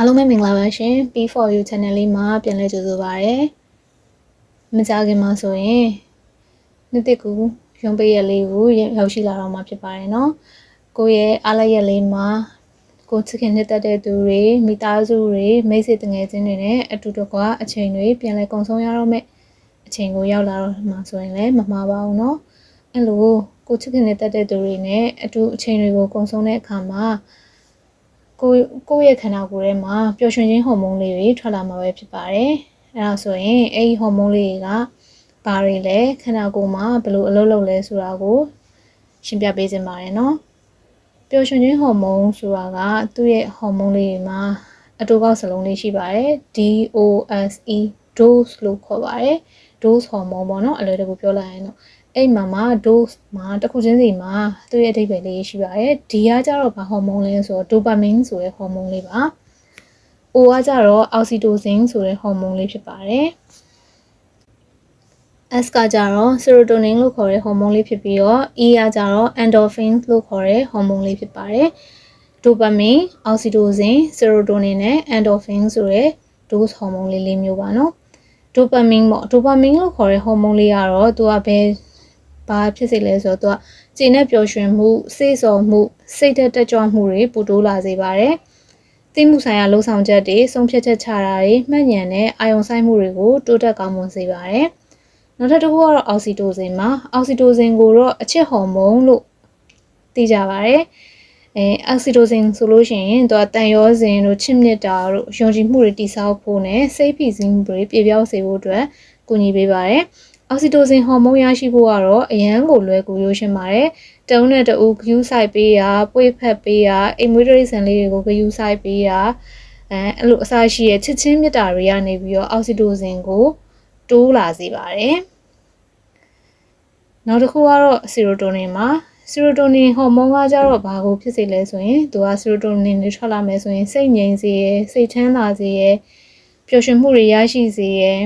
အားလုံးပဲမင်္ဂလာပါရှင် P4U channel လေးမှာပြန်လည်ကြိုဆိုပါရစေ။မကြခင်မှာဆိုရင်နှစ်တစ်ကူရုံးပိတ်ရက်လေးကိုရောက်ရှိလာတော့မှာဖြစ်ပါတယ်နော်။ကိုယ့်ရဲ့အားလက်ရက်လေးမှာကိုချစ်ခင်နှစ်သက်တဲ့သူတွေမိသားစုတွေမိတ်ဆွေတငယ်ချင်းတွေနဲ့အတူတကွအချိန်တွေပြန်လည်ကုန်ဆုံးရတော့မယ့်အချိန်ကိုရောက်လာတော့မှာဆိုရင်လည်းမမှားပါဘူးနော်။အဲ့လိုကိုချစ်ခင်နှစ်သက်တဲ့သူတွေနဲ့အတူအချိန်တွေကိုကုန်ဆုံးတဲ့အခါမှာကိုယ့်ရဲ့ခန္ဓာကိုယ်ထဲမှာပျော်ရွှင်ခြင်းဟော်မုန်းလေးတွေထွက်လာမှာပဲဖြစ်ပါတယ်။အဲဒါဆိုရင်အဲဒီဟော်မုန်းလေးတွေကဘာတွေလဲခန္ဓာကိုယ်မှာဘယ်လိုအလုပ်လုပ်လဲဆိုတာကိုရှင်းပြပေးခြင်းပါတယ်နော်။ပျော်ရွှင်ခြင်းဟော်မုန်းဆိုတာကသူ့ရဲ့ဟော်မုန်းလေးတွေမှာအတူကောက်စလုံးလေးရှိပါတယ်။ DOSE dose လို့ခေါ်ပါတယ်။ dose ဟော်မုန်းပေါ့နော်အလွယ်တကူပြောလိုက်ရင်တော့အဲ့မှာ dose မှာတစ်ခုချင်းစီမှာသူ့ရဲ့အဓိပ္ပာယ်လေးရှိပါတယ်။ D ကကြတော့ဘာဟော်မုန်းလဲဆိုတော့ dopamine ဆိုတဲ့ဟော်မုန်းလေးပါ။ O ကကြတော့ oxytocin ဆိုတဲ့ဟော်မုန်းလေးဖြစ်ပါတယ်။ S ကကြတော့ serotonin လို့ခေါ်တဲ့ဟော်မုန်းလေးဖြစ်ပြီးတော့ E ကကြတော့ endorphin လို့ခေါ်တဲ့ဟော်မုန်းလေးဖြစ်ပါတယ်။ dopamine, oxytocin, serotonin နဲ့ endorphin ဆိုတဲ့ dose ဟော်မုန်းလေးမျိုးပါနော်။ dopamine ပေါ့ dopamine လို့ခေါ်တဲ့ဟော်မုန်းလေးကတော့သူကဘာဖြစ်စေလဲဆိုတော့သူကကျေနပ်ပျော်ရွှင်မှုစိတ်ဆော်မှုစိတ်တက်ကြွမှုတွေပိုတိုးလာစေပါတယ်။သိမှုဆိုင်ရာလှုပ်ဆောင်ချက်တွေဆုံးဖြတ်ချက်ချတာတွေမှတ်ဉာဏ်နဲ့အာရုံစိုက်မှုတွေကိုတိုးတက်ကောင်းမွန်စေပါတယ်။နောက်ထပ်တစ်ခုကတော့ oxytocin ပါ။ oxytocin ကိုတော့အချစ်ဟော်မုန်းလို့သိကြပါတယ်။oxytocin ဆိုလို့ရှိရင်သူကတန်ရောစဉ်တို့ချစ်မြတ်တာတို့ယုံကြည်မှုတွေတိစောက်ဖို့နဲ့စိတ်ဖိစီးမှုတွေပြေပြောက်စေဖို့အတွက်ကူညီပေးပါတယ်။ oxytocin ဟော်မုန်းရရှိဖို့ကတော့အရန်ကိုလွယ်ကူရိုးရှင်းပါတယ်။တုံးနဲ့တူဂယူးဆိုင်ပေးတာပွေ့ဖက်ပေးတာအိမ်မွေးတိရစ္ဆာန်လေးတွေကိုဂယူးဆိုင်ပေးတာအဲ့လိုအစရှိရဲ့ချစ်ချင်းမြတ်တာတွေကနေပြီးတော့ oxytocin ကိုတိုးလာစေပါတယ်။နောက်တစ်ခုကတော့ serotonin ပါ။ serotonin ဟော်မုန်းကကြတော့ဘာကိုဖြစ်စေလဲဆိုရင်သူက serotonin တွေထွက်လာမယ်ဆိုရင်စိတ်ငြိမ်စေရယ်စိတ်ချမ်းသာစေရယ်ပျော်ရွှင်မှုတွေရရှိစေရယ်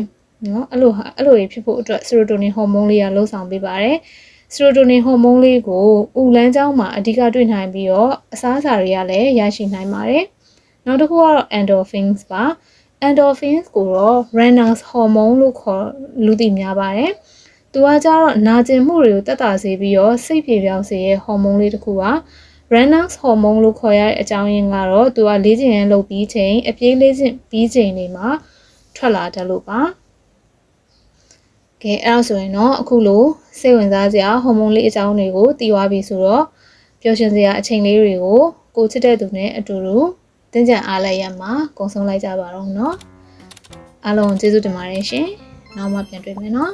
နော်အဲ့လိုတွေဖြစ်ဖို့အတွက် serotonin ဟော်မုန်းလေးကလှုပ်ဆောင်ပေးပါတယ်။ serotonin ဟော်မုန်းလေးကိုဥလန်းကြောင်းမှာအဓိကတွေ့နိုင်ပြီးတော့အစားအစာတွေကလည်းရရှိနိုင်ပါတယ်။နောက်တစ်ခုကတော့ endorphins ပါ။ endorphins ကိုတော့ runner's hormone လို့ခေါ်လူသိများပါတယ်။သူကကြတော့နာကျင်မှုတွေကိုတက်တာစေပြီးတော့စိတ်ပြေပြောင်းစေတဲ့ဟော်မုန်းလေးတစ်ခုပါ။ runner's hormone လို့ခေါ်ရတဲ့အကြောင်းရင်းကတော့သူကလေ့ကျင့်ရမ်းလုပ်ပြီးချိန်အပြေးလေ့ကျင့်ပြီးချိန်တွေမှာထွက်လာတတ်လို့ပါ။ကဲအဲ့ဒါဆိုရင်တော့အခုလိုစိတ်ဝင်စားစရာဟော်မုန်းလေးအကြောင်းတွေကိုသိသွားပြီဆိုတော့ပျော်ရွှင်စရာအချိန်လေးတွေကိုကိုချစ်တဲ့သူနဲ့အတူတူတင်းကြပ်အားလည်းရမှာကုန်ဆုံးလိုက်ကြပါတော့เนาะအားလုံးကျေးဇူးတင်ပါတယ်ရှင်နောက်မှပြန်တွေ့မယ်เนาะ